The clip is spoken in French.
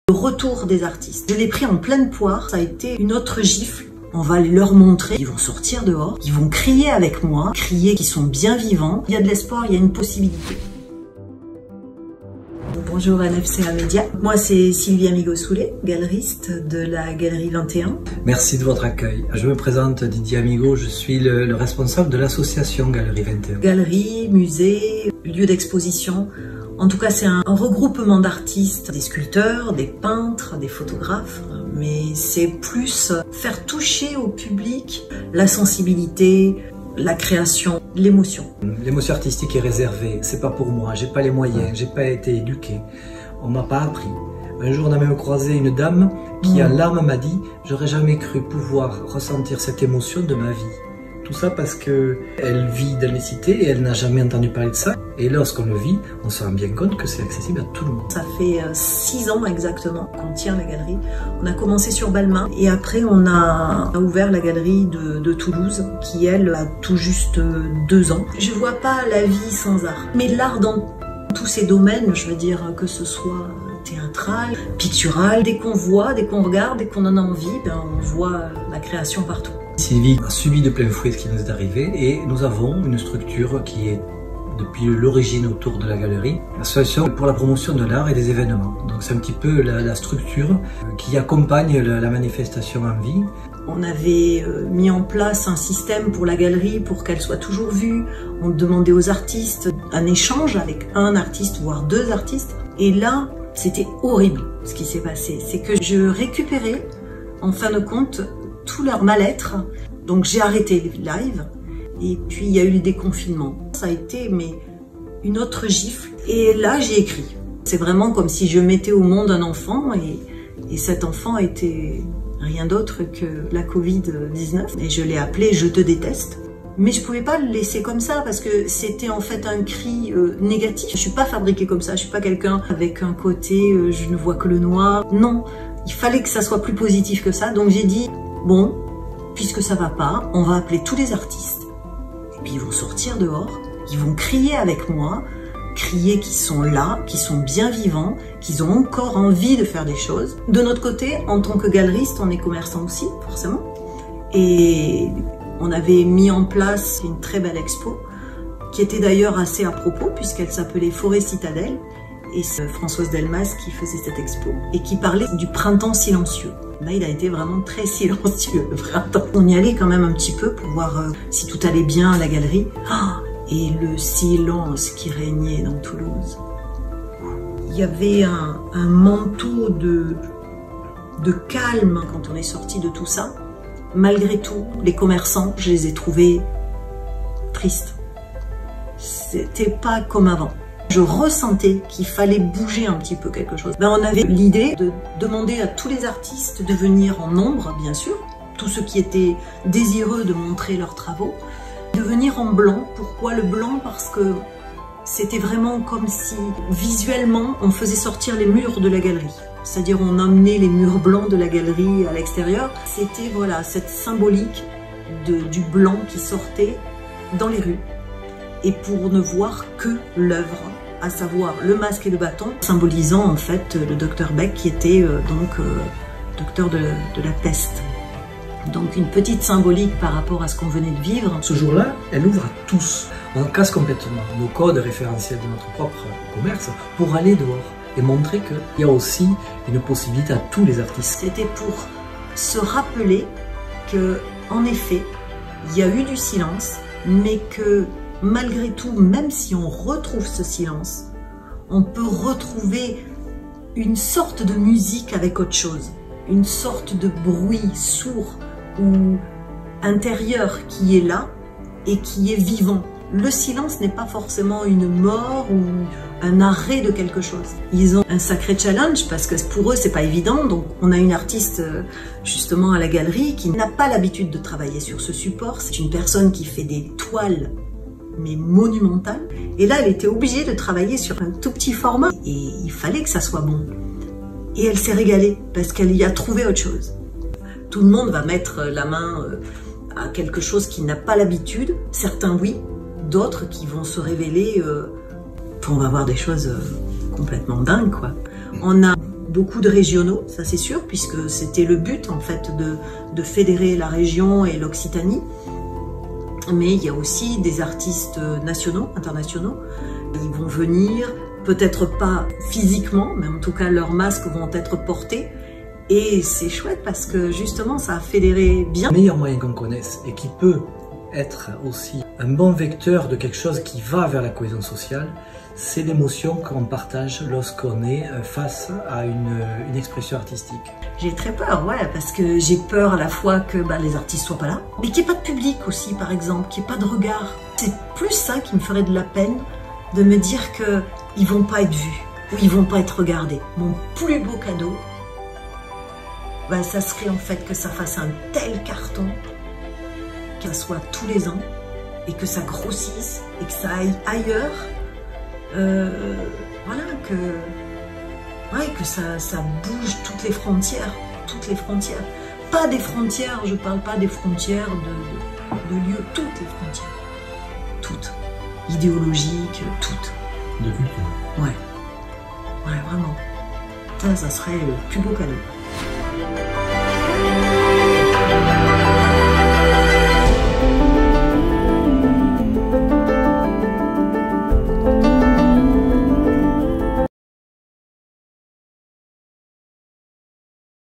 Le retour des artistes. Je l'ai pris en pleine poire, ça a été une autre gifle. On va leur montrer, ils vont sortir dehors, ils vont crier avec moi, crier qu'ils sont bien vivants. Il y a de l'espoir, il y a une possibilité. Bonjour NFCA Média, moi c'est Sylvie Amigo-Soulet, galeriste de la Galerie 21. Merci de votre accueil. Je me présente Didier Amigo, je suis le responsable de l'association Galerie 21. Galerie, musée, lieu d'exposition, en tout cas c'est un regroupement d'artistes, des sculpteurs, des peintres, des photographes, mais c'est plus faire toucher au public la sensibilité, la création, l'émotion. L'émotion artistique est réservée, c'est pas pour moi, j'ai pas les moyens, j'ai pas été éduqué, on m'a pas appris. Un jour on a même croisé une dame qui en larmes m'a dit « J'aurais jamais cru pouvoir ressentir cette émotion de ma vie ». Tout ça parce qu'elle vit dans les cités et elle n'a jamais entendu parler de ça. Et lorsqu'on le vit, on se rend bien compte que c'est accessible à tout le monde. Ça fait 6 ans exactement qu'on tient la galerie. On a commencé sur Balmain et après on a ouvert la galerie de Toulouse qui elle a tout juste 2 ans. Je vois pas la vie sans art. Mais l'art dans tous ces domaines, je veux dire que ce soit théâtral, pictural, dès qu'on voit, dès qu'on regarde, dès qu'on en a envie, on voit la création partout. Sylvie a subi de plein fouet ce qui nous est arrivé et nous avons une structure qui est depuis l'origine autour de la galerie, l'association pour la promotion de l'art et des événements. Donc c'est un petit peu la structure qui accompagne la manifestation en vie. On avait mis en place un système pour la galerie pour qu'elle soit toujours vue. On demandait aux artistes un échange avec un artiste, voire 2 artistes. Et là, c'était horrible ce qui s'est passé. C'est que je récupérais, en fin de compte, tout leur mal-être. Donc j'ai arrêté les lives. Et puis il y a eu le déconfinement. Ça a été une autre gifle. Et là, j'ai écrit. C'est vraiment comme si je mettais au monde un enfant et cet enfant était rien d'autre que la Covid-19. Et je l'ai appelé « Je te déteste ». Mais je pouvais pas le laisser comme ça parce que c'était en fait un cri négatif. Je suis pas fabriquée comme ça, je suis pas quelqu'un avec un côté je ne vois que le noir. Non, il fallait que ça soit plus positif que ça. Donc j'ai dit bon, puisque ça va pas, on va appeler tous les artistes. Et puis ils vont sortir dehors, ils vont crier avec moi, crier qu'ils sont là, qu'ils sont bien vivants, qu'ils ont encore envie de faire des choses. De notre côté, en tant que galeriste, on est commerçant aussi, forcément. Et on avait mis en place une très belle expo, qui était d'ailleurs assez à propos, puisqu'elle s'appelait Forêt Citadelle. Et c'est Françoise Delmas qui faisait cette expo, et qui parlait du printemps silencieux. Là, il a été vraiment très silencieux, le printemps. On y allait quand même un petit peu pour voir si tout allait bien à la galerie. Et le silence qui régnait dans Toulouse. Il y avait un manteau de calme quand on est sorti de tout ça. Malgré tout, les commerçants, je les ai trouvés tristes. C'était pas comme avant. Je ressentais qu'il fallait bouger un petit peu quelque chose. On avait l'idée de demander à tous les artistes de venir en nombre, bien sûr, tous ceux qui étaient désireux de montrer leurs travaux, de venir en blanc. Pourquoi le blanc? Parce que c'était vraiment comme si, visuellement, on faisait sortir les murs de la galerie. C'est-à-dire on emmenait les murs blancs de la galerie à l'extérieur. C'était voilà cette symbolique du blanc qui sortait dans les rues. Et pour ne voir que l'œuvre, à savoir le masque et le bâton, symbolisant en fait le docteur Beck qui était docteur de la peste. Donc une petite symbolique par rapport à ce qu'on venait de vivre. Ce jour-là, elle ouvre à tous. On casse complètement nos codes référentiels de notre propre commerce pour aller dehors et montrer qu'il y a aussi une possibilité à tous les artistes. C'était pour se rappeler que, en effet, il y a eu du silence, mais que malgré tout, même si on retrouve ce silence, on peut retrouver une sorte de musique avec autre chose, une sorte de bruit sourd ou intérieur qui est là et qui est vivant. Le silence n'est pas forcément une mort ou un arrêt de quelque chose. Ils ont un sacré challenge parce que pour eux c'est pas évident. Donc on a une artiste justement à la galerie qui n'a pas l'habitude de travailler sur ce support. C'est une personne qui fait des toiles mais monumentales. Et là elle était obligée de travailler sur un tout petit format et il fallait que ça soit bon. Et elle s'est régalée parce qu'elle y a trouvé autre chose. Tout le monde va mettre la main à quelque chose qui n'a pas l'habitude. Certains oui, d'autres qui vont se révéler, on va voir des choses complètement dingues quoi. On a beaucoup de régionaux, ça c'est sûr, puisque c'était le but en fait de fédérer la région et l'Occitanie. Mais il y a aussi des artistes nationaux, internationaux. Ils vont venir, peut-être pas physiquement, mais en tout cas leurs masques vont être portés. Et c'est chouette parce que justement ça a fédéré bien. Le meilleur moyen qu'on connaisse et qui peut être aussi un bon vecteur de quelque chose qui va vers la cohésion sociale, c'est l'émotion qu'on partage lorsqu'on est face à une expression artistique. J'ai très peur, ouais, parce que j'ai peur à la fois que les artistes soient pas là, mais qu'il n'y ait pas de public aussi, par exemple, qu'il n'y ait pas de regard. C'est plus ça qui me ferait de la peine, de me dire qu'ils vont pas être vus, ou ils vont pas être regardés. Mon plus beau cadeau, ça serait en fait que ça fasse un tel carton, que ça soit tous les ans, et que ça grossisse, et que ça aille ailleurs. Voilà, que ça bouge toutes les frontières. Pas des frontières, je parle pas des frontières de lieux, toutes les frontières. Toutes. Idéologiques, toutes. De culture. Ouais, vraiment. Ça serait le plus beau cadeau.